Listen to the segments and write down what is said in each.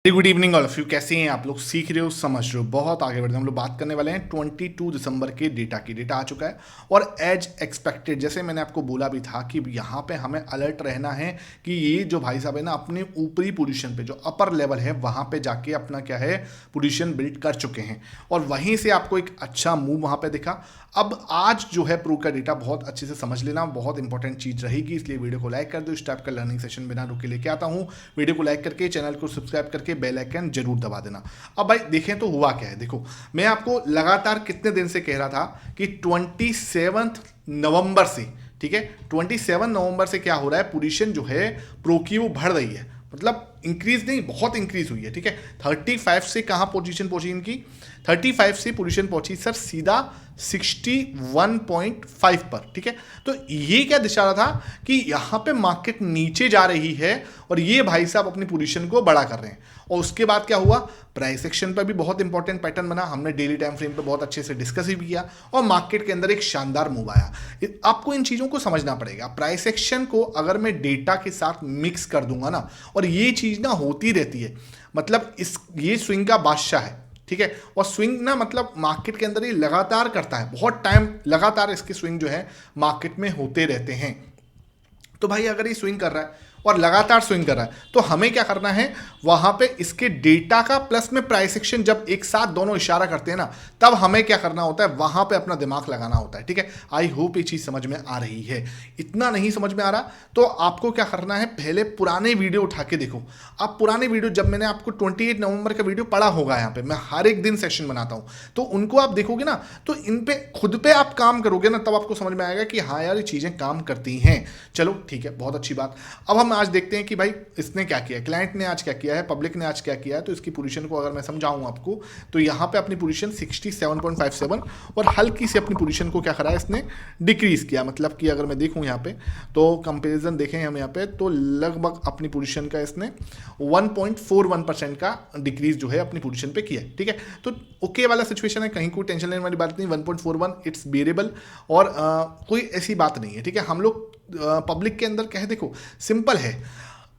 Good evening all of you. कैसे हैं आप लोग? सीख रहे हो, समझ रहे हो, बहुत आगे बढ़ते हैं। हम लोग बात करने वाले हैं 22 दिसंबर के डेटा की। डेटा आ चुका है और एज एक्सपेक्टेड, जैसे मैंने आपको बोला भी था कि यहाँ पे हमें अलर्ट रहना है कि ये जो भाई साहब है ना, अपने ऊपरी पोजीशन पे जो अपर लेवल है वहाँ पे जाके अपना क्या है पोजीशन बिल्ड कर चुके हैं और वहीं से आपको एक अच्छा मूव वहाँ पे दिखा। अब आज जो है प्रो का डेटा बहुत अच्छे से समझ लेना, बहुत इंपॉर्टेंट चीज़ रहेगी, इसलिए वीडियो को लाइक कर दो। इस टाइप का लर्निंग सेशन बिना रुके लेके आता हूँ। वीडियो को लाइक करके चैनल को सब्सक्राइब करके बेल आइकन जरूर दबा देना। अब भाई देखें तो हुआ क्या है। देखो, मैं आपको लगातार कितने दिन से कह रहा था कि 27 नवंबर से, ठीक है, 27 नवंबर से क्या हो रहा है, पोजीशन जो है प्रो की वो बढ़ रही है। मतलब इंक्रीज नहीं, बहुत इंक्रीज हुई है। ठीक है, 35 से कहाँ पोजीशन पहुंची इनकी? 35 से पोजीशन पहुंची सर सीधा 61.5 पर। ठीक है, तो ये क्या दर्शा रहा था कि यहां पे मार्केट नीचे जा रही है और ये भाई साहब अपनी पोजीशन को बड़ा कर रहे हैं। और उसके बाद क्या हुआ, प्राइस एक्शन पर भी बहुत इंपॉर्टेंट पैटर्न बना। हमने डेली टाइम फ्रेम पे बहुत अच्छे से डिस्कस भी किया और मार्केट के अंदर एक शानदार मूव आया। आपको इन चीज़ों को समझना पड़ेगा। प्राइस एक्शन को अगर मैं डेटा के साथ मिक्स कर दूंगा ना, और ये चीज़ ना होती रहती है, मतलब ये स्विंग का बादशाह है। ठीक है, और स्विंग ना मतलब मार्केट के अंदर ये लगातार करता है, बहुत टाइम लगातार इसके स्विंग जो है मार्केट में होते रहते हैं। तो भाई अगर ये स्विंग कर रहा है और लगातार स्विंग कर रहा है तो हमें क्या करना है, वहां पे इसके डेटा का प्लस में प्राइस एक्शन जब एक साथ दोनों इशारा करते हैं ना, तब हमें क्या करना होता है, वहां पे अपना दिमाग लगाना होता है। ठीक है, आई होप ये चीज समझ में आ रही है। इतना नहीं समझ में आ रहा तो आपको क्या करना है, पहले पुराने वीडियो उठा के देखो। आप पुराने वीडियो, जब मैंने आपको 28 नवंबर का वीडियो पढ़ा होगा, यहाँ पे मैं हर एक दिन सेशन बनाता हूं, तो उनको आप देखोगे ना, तो इन पे खुद पे आप काम करोगे ना, तब आपको समझ में आएगा कि हाँ यार ये चीजें काम करती हैं। चलो ठीक है, बहुत अच्छी बात। अब हम आज देखते हैं कि भाई इसने क्या किया, क्लाइंट ने आज क्या किया है, पब्लिक ने आज क्या किया है। तो इसकी पोजीशन को अगर मैं समझाऊं आपको, तो यहाँ पे अपनी पोजीशन 67.57 और हल्की से अपनी पोजीशन को क्या करा है, इसने डिक्रीज किया। मतलब कि अगर मैं देखूं यहाँ पे, तो कंपेरिजन देखें हम यहाँ पे, तो लगभग अपनी पोजीशन का इसने 1.41% का डिक्रीज जो है अपनी पोजीशन पे किया। ठीक है, तो ओके वाला सिचुएशन है, कहीं कोई टेंशन लेने वाली बात नहीं। 1.41 इट्स बेरेबल और कोई ऐसी बात नहीं है। ठीक है, हम लोग पब्लिक के अंदर क्या है, देखो सिंपल है।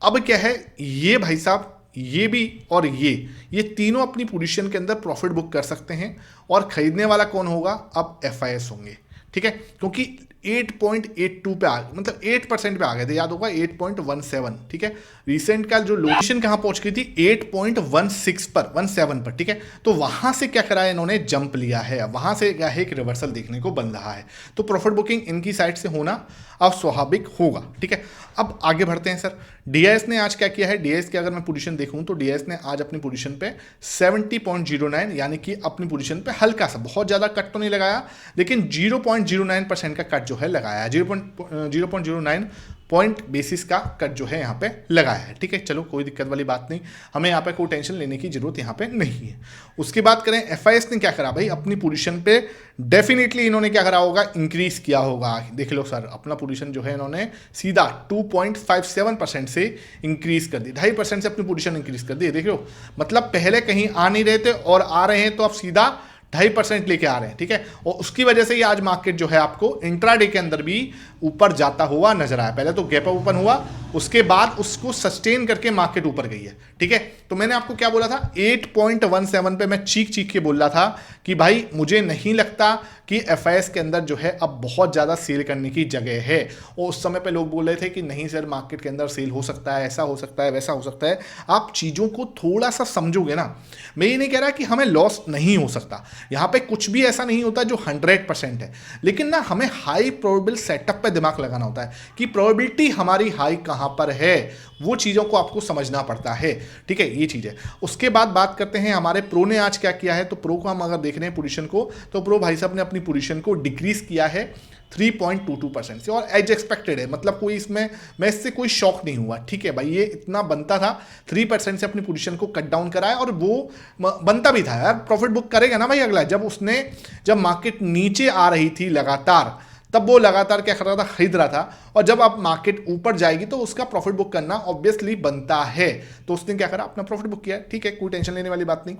अब क्या है, ये भाई साहब, ये भी और ये तीनों अपनी पोजीशन के अंदर प्रॉफिट बुक कर सकते हैं और खरीदने वाला कौन होगा, अब एफआईएस होंगे। ठीक है, क्योंकि 8.82 पे मतलब 8% पे आ गए थे, याद होगा 8.17। ठीक है, रिसेंट का जो लोकेशन कहां पहुंच गई थी, 8.16 पर, 17 पर। ठीक है, तो वहां से क्या करा है, इन्होंने जंप लिया है, वहां से क्या है, एक रिवर्सल देखने को बन रहा है। तो प्रॉफिट बुकिंग इनकी साइड से होना अब स्वाभाविक होगा। ठीक है, अब आगे बढ़ते हैं सर। डीआईएस ने आज क्या किया है, डीआईएस की अगर मैं पोजीशन देखूं तो डीआईएस ने आज अपनी पोजीशन पे 70.09 यानी कि अपनी पोजीशन पे हल्का सा, बहुत ज्यादा कट तो नहीं लगाया, लेकिन 0.09% का कट जो है लगाया, 0.09 पॉइंट बेसिस का कट जो है यहाँ पे लगाया है। ठीक है, चलो कोई दिक्कत वाली बात नहीं, हमें यहाँ पे कोई टेंशन लेने की जरूरत यहाँ पे नहीं है। उसकी बात करें, एफआईएस ने क्या करा भाई, अपनी पोजीशन पे डेफिनेटली इन्होंने क्या करा होगा, इंक्रीज किया होगा। देख लो सर, अपना पोजीशन जो है इन्होंने सीधा 2.57% से इंक्रीज कर दी, 2.5% से अपनी पोजीशन इंक्रीज कर दी। देख लो, मतलब पहले कहीं आ नहीं रहे थे और आ रहे हैं, तो अब सीधा 2.5% लेके आ रहे हैं। ठीक है, और उसकी वजह से ही आज मार्केट जो है आपको इंट्राडे के अंदर भी ऊपर जाता हुआ नजर आया। पहले तो गैप अप ओपन हुआ, उसके बाद उसको सस्टेन करके मार्केट ऊपर गई है। ठीक है, तो मैंने आपको क्या बोला था, 8.17 पे मैं चीख चीख के बोल रहा था कि भाई मुझे नहीं लगता कि एफआईएस के अंदर जो है अब बहुत ज़्यादा सेल करने की जगह है। और उस समय पे लोग बोल रहे थे कि नहीं सर, मार्केट के अंदर सेल हो सकता है, ऐसा हो सकता है, वैसा हो सकता है। आप चीज़ों को थोड़ा सा समझोगे ना, मैं ये नहीं कह रहा कि हमें लॉस नहीं हो सकता, यहाँ पे कुछ भी ऐसा नहीं होता जो 100% है, लेकिन ना हमें हाई प्रोबेबल सेटअप पे दिमाग लगाना होता है कि प्रोबेबिलिटी हमारी हाई कहाँ पर है, वो चीज़ों को आपको समझना पड़ता है। ठीक है, ये चीज़ है। उसके बाद बात करते हैं हमारे प्रो ने आज क्या किया है। तो प्रो को हम अगर देख रहे हैं पोजीशन को, तो प्रो भाई साहब ने अपनी पोजीशन को डिक्रीज किया है 3.22% से और एज एक्सपेक्टेड है, मतलब कोई इसमें मैं इससे कोई शॉक नहीं हुआ। ठीक है भाई, ये इतना बनता था, 3% से अपनी पोजीशन को कट डाउन कराया और वो बनता भी था यार, प्रॉफिट बुक करेगा ना भाई अगला। जब मार्केट नीचे आ रही थी लगातार, तब वो लगातार क्या कर रहा था, खरीद रहा था, और जब आप मार्केट ऊपर जाएगी तो उसका प्रॉफिट बुक करना ऑब्वियसली बनता है। तो उसने क्या करा, अपना प्रॉफिट बुक किया। ठीक है, कोई टेंशन लेने वाली बात नहीं।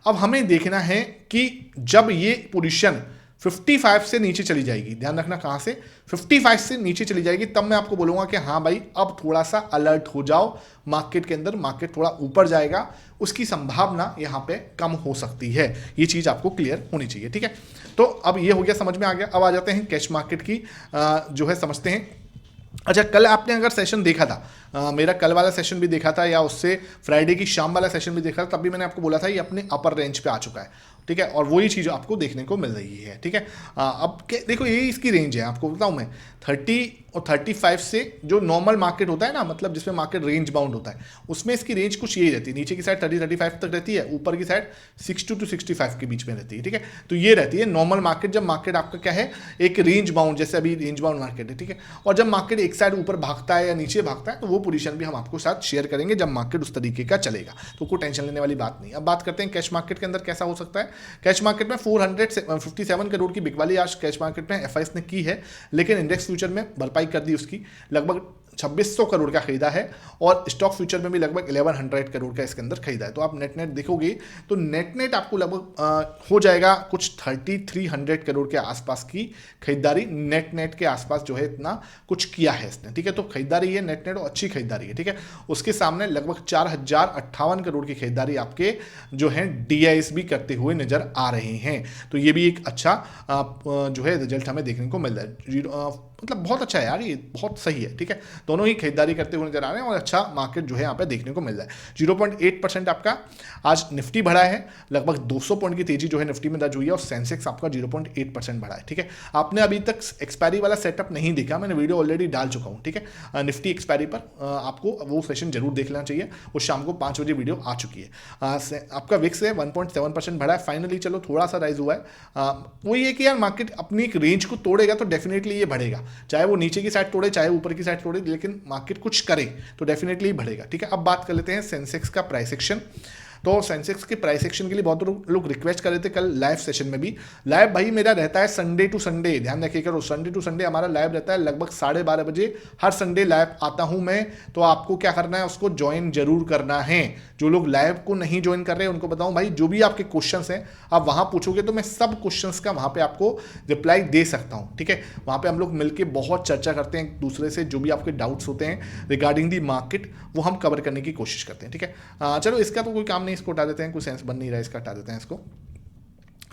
अब हमें देखना है कि जब ये पोजीशन 55 से नीचे चली जाएगी, ध्यान रखना कहाँ से, 55 से नीचे चली जाएगी, तब मैं आपको बोलूँगा कि हाँ भाई अब थोड़ा सा अलर्ट हो जाओ मार्केट के अंदर, मार्केट थोड़ा ऊपर जाएगा, उसकी संभावना यहाँ पे कम हो सकती है। ये चीज़ आपको क्लियर होनी चाहिए, ठीक है। तो अब ये हो गया, समझ में आ गया। अब आ जाते हैं कैश मार्केट की जो है समझते हैं। अच्छा, कल आपने अगर सेशन देखा था, मेरा कल वाला सेशन भी देखा था या उससे फ्राइडे की शाम वाला सेशन भी देखा था, तब भी मैंने आपको बोला था ये अपने अपर रेंज पे आ चुका है, ठीक है, और वही चीज़ आपको देखने को मिल रही है, ठीक है। अब देखो ये इसकी रेंज है, आपको बताऊं मैं 30 और 35 से जो नॉर्मल मार्केट होता है ना, मतलब जिसमें मार्केट रेंज बाउंड होता है, उसमें इसकी रेंज कुछ यही रहती है, नीचे की साइड 30-35 तक रहती है, ऊपर की साइड 60 to 65 के बीच में रहती है, ठीक है। तो ये रहती है नॉर्मल मार्केट, जब मार्केट आपका क्या है एक रेंज बाउंड, जैसे अभी रेंज बाउंड मार्केट है, ठीक है। और जब मार्केट एक साइड ऊपर भागता है या नीचे भागता है, तो वो पोजीशन भी हम आपको साथ शेयर करेंगे जब मार्केट उस तरीके का चलेगा, तो कोई टेंशन लेने वाली बात नहीं। अब बात करते हैं कैश मार्केट के अंदर कैसा हो सकता है। कैश मार्केट में 457 करोड़ की बिकवाली आज कैश मार्केट में एफआईएस ने की है, लेकिन इंडेक्स फ्यूचर में भरपाई कर दी उसकी, लगभग 2600 करोड़ का खरीदा है, और स्टॉक फ्यूचर में भी लगभग 1100 करोड़ का इसके अंदर खरीदा है। तो आप नेट देखोगे तो नेट आपको लगभग हो जाएगा कुछ 3300 करोड़ के आसपास की खरीदारी, नेट के आसपास जो है इतना कुछ किया है इसने, ठीक है। तो खरीदारी है नेट और अच्छी खरीदारी है, ठीक है। उसके सामने लगभग 4058 करोड़ की खरीदारी आपके जो है डीआईएस भी करते हुए नजर आ रहे हैं। तो ये भी एक अच्छा जो है रिजल्ट हमें देखने को मिल रहा है, मतलब बहुत अच्छा है यार, ये बहुत सही है, ठीक है। दोनों ही खरीदारी करते हुए नजर आ रहे हैं और अच्छा मार्केट जो है यहाँ पे देखने को मिल रहा है। 0.8% आपका आज निफ्टी बढ़ा है, लगभग 200 पॉइंट की तेजी जो है निफ्टी में दर्ज हुई है, और सेंसेक्स आपका 0.8% बढ़ा है, ठीक है। आपने अभी तक एक्सपायरी वाला सेटअप नहीं देखा, मैंने वीडियो ऑलरेडी डाल चुका हूँ, ठीक है। निफ्टी एक्सपायरी पर आपको वो सेशन जरूर देख लेना चाहिए, वो शाम को 5 बजे वीडियो आ चुकी है। आपका विक्स है 1.7% बढ़ा है, फाइनली चलो थोड़ा सा राइज हुआ है। वो ये कि यार मार्केट अपनी एक रेंज को तोड़ेगा तो डेफिनेटली ये बढ़ेगा, चाहे वो नीचे की साइड तोड़े चाहे ऊपर की साइड तोड़े, लेकिन मार्केट कुछ करे तो डेफिनेटली बढ़ेगा, ठीक है। अब बात कर लेते हैं सेंसेक्स का प्राइस एक्शन। तो सेंसेक्स के प्राइस एक्शन के लिए बहुत लोग रिक्वेस्ट कर रहे थे कल लाइव सेशन में भी। लाइव भाई मेरा रहता है संडे टू संडे, ध्यान रखिएगा, संडे टू संडे हमारा लाइव रहता है लगभग 12:30 बजे, हर संडे लाइव आता हूं मैं। तो आपको क्या करना है, उसको ज्वाइन जरूर करना है। जो लोग लाइव को नहीं ज्वाइन कर रहे हैं उनको बताऊं भाई, जो भी आपके क्वेश्चंस हैं आप वहां पूछोगे तो मैं सब क्वेश्चंस का वहां पे आपको रिप्लाई दे सकता हूं, ठीक है। वहां पे हम लोग मिलकर बहुत चर्चा करते हैं एक दूसरे से, जो भी आपके डाउट्स होते हैं रिगार्डिंग दी मार्केट वो हम कवर करने की कोशिश करते हैं, ठीक है। चलो इसका तो कोई काम नहीं, इसको हटा देते हैं, कोई सेंस बन नहीं रहा, इसका हटा देते हैं इसको।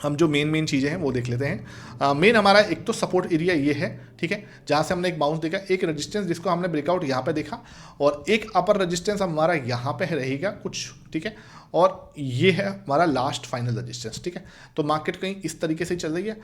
हम जो मेन चीज़ें हैं वो देख लेते हैं। मेन हमारा एक तो सपोर्ट एरिया ये है, ठीक है, जहाँ से हमने एक बाउंस देखा, एक रेजिस्टेंस जिसको हमने ब्रेकआउट यहाँ पे देखा, और एक अपर रेजिस्टेंस हमारा यहाँ पे रहेगा कुछ, ठीक है, और ये है हमारा लास्ट फाइनल रेजिस्टेंस, ठीक है। तो मार्केट कहीं इस तरीके से चल रही है।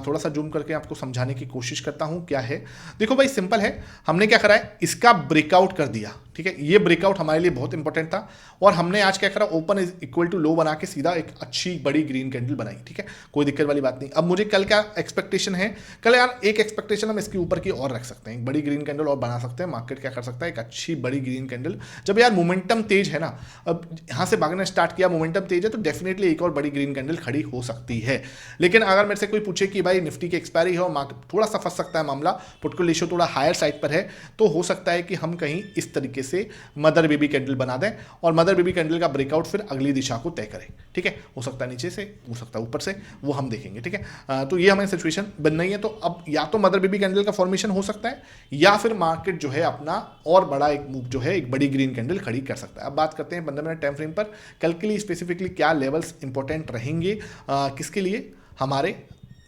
थोड़ा सा जूम करके आपको समझाने की कोशिश करता हूँ क्या है। देखो भाई सिंपल है, हमने क्या करा है, इसका ब्रेकआउट कर दिया, ठीक है। ये ब्रेकआउट हमारे लिए बहुत इंपॉर्टेंट था, और हमने आज क्या करा, open is equal to low बना के सीधा एक अच्छी बड़ी ग्रीन कैंडल बनाई, ठीक है, कोई दिक्कत वाली बात नहीं। अब मुझे कल क्या एक्सपेक्टेशन है, कल यार एक एक्सपेक्टेशन हम इसके ऊपर की और रख सकते हैं, एक बड़ी ग्रीन कैंडल और बना सकते हैं। मार्केट क्या कर सकता है, एक अच्छी बड़ी ग्रीन कैंडल, जब यार मोमेंटम तेज है ना, अब यहाँ से भागना स्टार्ट किया, मोमेंटम तेज है, तो डेफिनेटली एक और बड़ी ग्रीन कैंडल खड़ी हो सकती है। लेकिन अगर मेरे से कोई पूछे कि भाई निफ्टी की एक्सपायरी है और मार्केट थोड़ा सा फंस सकता है, मामला पुट रेशियो थोड़ा हायर साइड पर है, तो हो सकता है कि हम कहीं इस तरीके से मदर बेबी कैंडल बना दें, और मदर बेबी कैंडल का ब्रेकआउट फिर अगली दिशा को तय करें, ठीक है। हो सकता है नीचे से, हो सकता है ऊपर से, वो हम देखेंगे, ठीक है। तो ये हमारी सिचुएशन बन रही है। तो अब या तो मदर बेबी कैंडल का फॉर्मेशन हो सकता है, या फिर मार्केट जो है अपना और बड़ा एक मूव जो है एक बड़ी ग्रीन कैंडल खड़ी कर सकता है। अब बात करते हैं 15 मिनट टाइम फ्रेम पर, कल के लिए स्पेसिफिकली क्या लेवल्स इंपॉर्टेंट रहेंगे, किसके लिए, हमारे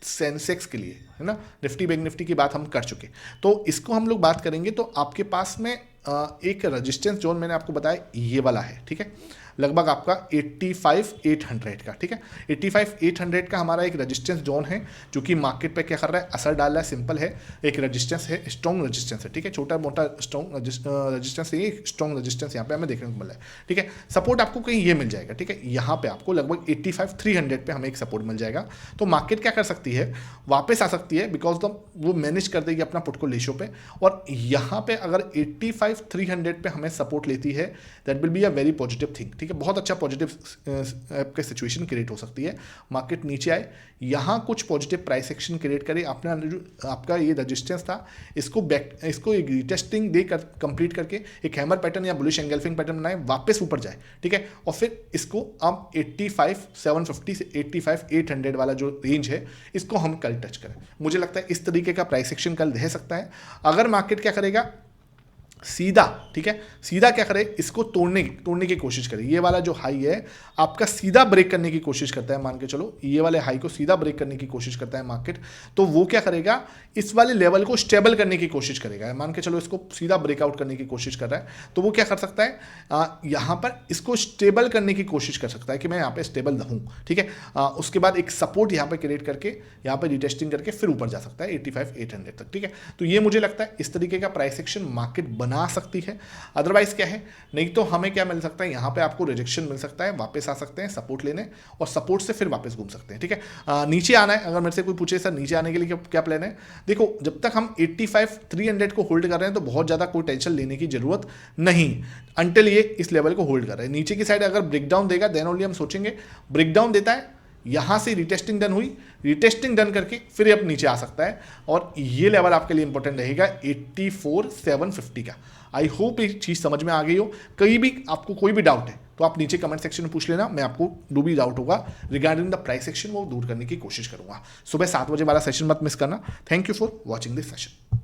सेंसेक्स के लिए, है ना। निफ्टी बैंक निफ्टी की बात हम कर चुके, तो इसको हम लोग बात करेंगे। तो आपके पास में एक रेजिस्टेंस जोन मैंने आपको बताया ये वाला है, ठीक है, लगभग आपका 85,800 का, ठीक है। 85,800 का हमारा एक रेजिस्टेंस जोन है, जो कि मार्केट पे क्या कर रहा है, असर डाल रहा है। सिंपल है, एक रेजिस्टेंस है, स्ट्रॉन्ग रेजिस्टेंस है, ठीक है, छोटा मोटा स्ट्रॉन्ग रेजिस्टेंस है, स्ट्रॉन्ग रेजिस्टेंस यहाँ पे हमें देखने को मिल रहा है, ठीक है। सपोर्ट आपको कहीं ये मिल जाएगा, ठीक है, यहाँ पे आपको लगभग 85,300 पे हमें एक सपोर्ट मिल जाएगा। तो मार्केट क्या कर सकती है, वापस आ सकती है, बिकॉज वो मैनेज कर देगी अपना पुट को रेशियो पे, और यहाँ पे अगर 85,300 पे हमें सपोर्ट लेती है, that will be a very positive thing, ठीक है, बहुत अच्छा पॉजिटिव आपके सिचुएशन क्रिएट हो सकती है। मार्केट नीचे आए, यहाँ कुछ पॉजिटिव प्राइस एक्शन क्रिएट करे, अपना जो आपका ये रजिस्टेंस था इसको एक रीटेस्टिंग दे कर कंप्लीट करके एक हैमर पैटर्न या बुलिश एंगल्फिंग पैटर्न बनाए, वापस ऊपर जाए, ठीक है, और फिर इसको अब 85,750 से 85,800 वाला जो रेंज है इसको हम कल टच करें। मुझे लगता है इस तरीके का प्राइस एक्शन कल रह सकता है। अगर मार्केट क्या करेगा, सीधा, ठीक है, सीधा क्या करे, इसको तोड़ने की कोशिश करे। ये वाला जो हाई है आपका सीधा ब्रेक करने की कोशिश करता है, मान के चलो ये वाले हाई को सीधा ब्रेक करने की कोशिश करता है मार्केट, तो वो क्या करेगा, इस वाले लेवल को स्टेबल करने की कोशिश करेगा। मान के चलो इसको सीधा ब्रेकआउट करने की कोशिश कर रहा है, तो वो क्या कर सकता है, यहाँ पर इसको स्टेबल करने की कोशिश कर सकता है कि मैं यहाँ पे स्टेबल रहूँ, ठीक है। उसके बाद एक सपोर्ट यहाँ पे क्रिएट करके यहाँ पे रिटेस्टिंग करके फिर ऊपर जा सकता है 85,800 तक, ठीक है। तो ये मुझे लगता है इस तरीके का प्राइस एक्शन मार्केट बना सकती है। अदरवाइज क्या है, नहीं तो हमें क्या मिल सकता है, यहाँ पे आपको रिजेक्शन मिल सकता है, वापस आ सकते हैं सपोर्ट लेने और सपोर्ट से फिर वापस घूम सकते हैं, ठीक है। नीचे आना है, अगर मेरे से कोई पूछे सर नीचे आने के लिए क्या प्लान है, देखो जब तक हम 85,300 को होल्ड कर रहे हैं तो बहुत ज़्यादा कोई टेंशन लेने की जरूरत नहीं, अंटिल ये इस लेवल को होल्ड कर रहे हैं। नीचे की साइड अगर ब्रेकडाउन देगा देन ओनली हम सोचेंगे, ब्रेकडाउन देता है, यहाँ से रिटेस्टिंग डन हुई, रिटेस्टिंग डन करके फिर अब नीचे आ सकता है, और ये लेवल आपके लिए इंपॉर्टेंट रहेगा 84,750 का। आई होप ये चीज़ समझ में आ गई हो। कहीं भी आपको कोई भी डाउट है तो आप नीचे कमेंट सेक्शन में पूछ लेना, मैं आपको जो भी डाउट होगा रिगार्डिंग द प्राइस सेक्शन वो दूर करने की कोशिश करूंगा। सुबह 7 बजे वाला सेशन मत मिस करना। Thank you for watching this session.